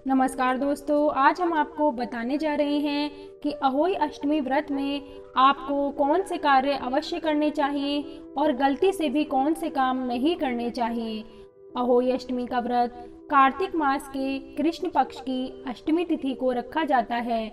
नमस्कार दोस्तों, आज हम आपको बताने जा रहे हैं कि अहोई अष्टमी व्रत में आपको कौन से कार्य अवश्य करने चाहिए और गलती से भी कौन से काम नहीं करने चाहिए। अहोई अष्टमी का व्रत कार्तिक मास के कृष्ण पक्ष की अष्टमी तिथि को रखा जाता है।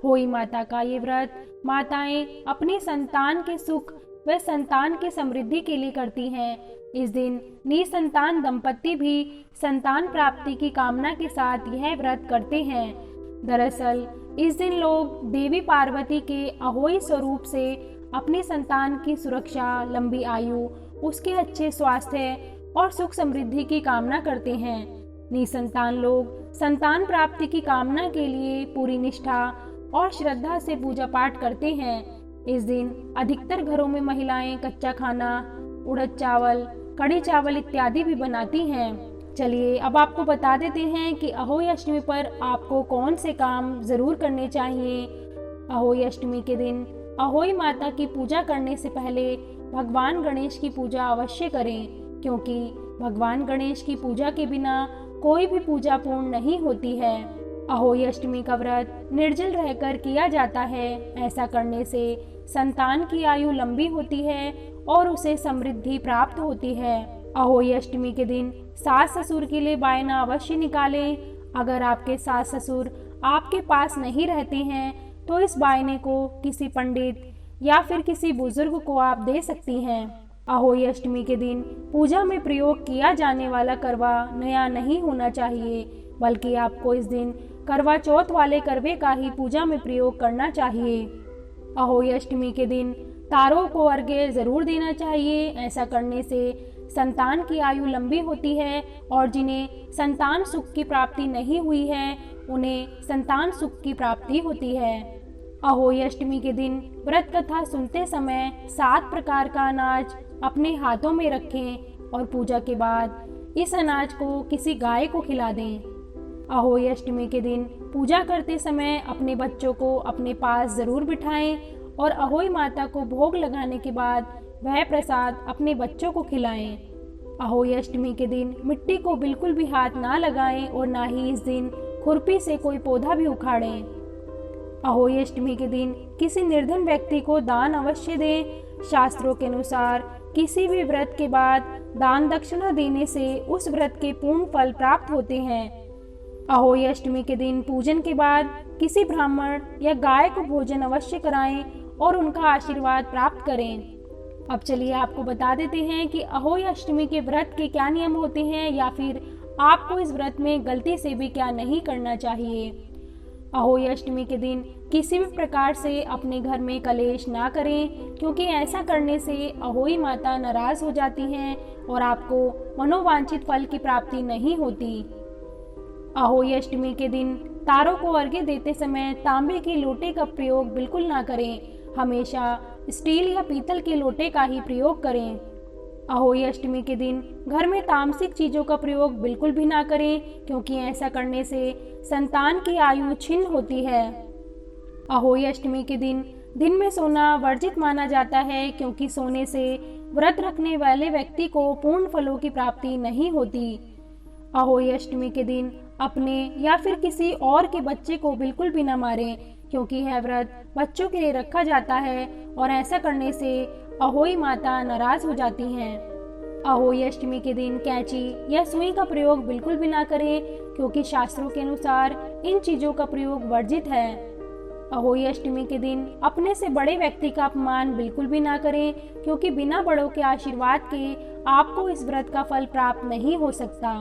होई माता का ये व्रत माताएं अपनी संतान के सुख व संतान की समृद्धि के लिए करती हैं। इस दिन निसंतान दंपति भी संतान प्राप्ति की कामना के साथ यह व्रत करते हैं। दरअसल इस दिन लोग देवी पार्वती के अहोई स्वरूप से अपनी संतान की सुरक्षा, लंबी आयु, उसके अच्छे स्वास्थ्य और सुख समृद्धि की कामना करते हैं। निसंतान लोग संतान प्राप्ति की कामना के लिए पूरी निष्ठा और श्रद्धा से पूजा पाठ करते हैं। इस दिन अधिकतर घरों में महिलाएं कच्चा खाना, उड़द चावल, कड़ी चावल इत्यादि भी बनाती हैं। चलिए अब आपको बता देते हैं कि अहोई अष्टमी पर आपको कौन से काम जरूर करने चाहिए। अहोई अष्टमी के दिन अहोई माता की पूजा करने से पहले भगवान गणेश की पूजा अवश्य करें, क्योंकि भगवान गणेश की पूजा के बिना कोई भी पूजा पूर्ण नहीं होती है। अहोई अष्टमी का व्रत निर्जल रहकर किया जाता है। ऐसा करने से संतान की आयु लंबी होती है और उसे समृद्धि प्राप्त होती है। अहोई अष्टमी के दिन सास ससुर के लिए बायना अवश्य निकालें। अगर आपके सास ससुर आपके पास नहीं रहते हैं तो इस बायने को किसी पंडित या फिर किसी बुजुर्ग को आप दे सकती हैं। अहोई अष्टमी के दिन पूजा में प्रयोग किया जाने वाला करवा नया नहीं होना चाहिए, बल्कि आपको इस दिन करवा चौथ वाले करवे का ही पूजा में प्रयोग करना चाहिए। अहोई अष्टमी के दिन तारों को अर्घ्य जरूर देना चाहिए। ऐसा करने से संतान की आयु लंबी होती है और जिन्हें संतान सुख की प्राप्ति नहीं हुई है उन्हें संतान सुख की प्राप्ति होती है। अहोई अष्टमी के दिन व्रत कथा सुनते समय 7 प्रकार का अनाज अपने हाथों में रखें और पूजा के बाद इस अनाज को किसी गाय को खिला दें। अहोई अष्टमी के दिन पूजा करते समय अपने बच्चों को अपने पास जरूर बिठाएं और अहोई माता को भोग लगाने के बाद वह प्रसाद अपने बच्चों को खिलाएं। अहोई अष्टमी के दिन मिट्टी को बिल्कुल भी हाथ ना लगाएं और ना ही इस दिन खुरपी से कोई पौधा भी उखाड़ें। अहोई अष्टमी के दिन किसी निर्धन व्यक्ति को दान अवश्य दें। शास्त्रों के अनुसार किसी भी व्रत के बाद दान दक्षिणा देने से उस व्रत के पूर्ण फल प्राप्त होते हैं। अहोई अष्टमी के दिन पूजन के बाद किसी ब्राह्मण या गाय को भोजन अवश्य कराएं और उनका आशीर्वाद प्राप्त करें। अब चलिए आपको बता देते हैं कि अहोई अष्टमी के व्रत के क्या नियम होते हैं या फिर आपको इस व्रत में गलती से भी क्या नहीं करना चाहिए। अहोई अष्टमी के दिन किसी भी प्रकार से अपने घर में कलेश ना करें, क्योंकि ऐसा करने से अहोई माता नाराज हो जाती हैं और आपको मनोवांछित फल की प्राप्ति नहीं होती। अहोई अष्टमी के दिन तारों को अर्घ्य देते समय तांबे के लोटे का प्रयोग बिल्कुल ना करें। हमेशा स्टील या पीतल के लोटे का ही प्रयोग करें। अहोई अष्टमी के दिन घर में तामसिक चीजों का प्रयोग बिल्कुल भी ना करें, क्योंकि ऐसा करने से संतान की आयु छिन्न होती है। अहोई अष्टमी के दिन में सोना वर्जित माना जाता है, क्योंकि सोने से व्रत रखने वाले व्यक्ति को पूर्ण फलों की प्राप्ति नहीं होती। अहोई अष्टमी के दिन अपने या फिर किसी और के बच्चे को बिल्कुल भी न मारें, क्योंकि यह व्रत बच्चों के लिए रखा जाता है और ऐसा करने से अहोई माता नाराज हो जाती हैं। अहोई अष्टमी के दिन कैंची या सुई का प्रयोग बिल्कुल भी ना करें, क्योंकि शास्त्रों के अनुसार इन चीजों का प्रयोग वर्जित है। अहोई अष्टमी के दिन अपने से बड़े व्यक्ति का अपमान बिल्कुल भी ना करें, क्योंकि बिना बड़ों के आशीर्वाद के आपको इस व्रत का फल प्राप्त नहीं हो सकता।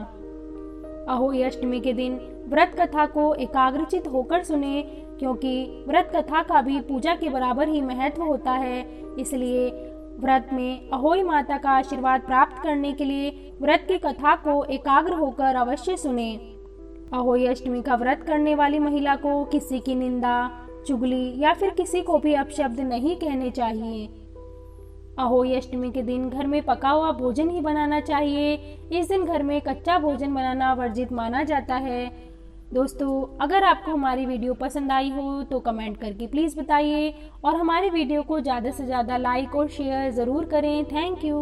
अहोई अष्टमी के दिन व्रत कथा को एकाग्रचित होकर सुने, क्योंकि व्रत कथा का भी पूजा के बराबर ही महत्व होता है। इसलिए व्रत में अहोई माता का आशीर्वाद प्राप्त करने के लिए व्रत की कथा को एकाग्र होकर अवश्य सुने। अहोई अष्टमी का व्रत करने वाली महिला को किसी की निंदा, चुगली या फिर किसी को भी अपशब्द नहीं कहने चाहिए। अहोई अष्टमी के दिन घर में पका हुआ भोजन ही बनाना चाहिए। इस दिन घर में कच्चा भोजन बनाना वर्जित माना जाता है। दोस्तों, अगर आपको हमारी वीडियो पसंद आई हो तो कमेंट करके प्लीज़ बताइए और हमारी वीडियो को ज़्यादा से ज़्यादा लाइक और शेयर ज़रूर करें। Thank you.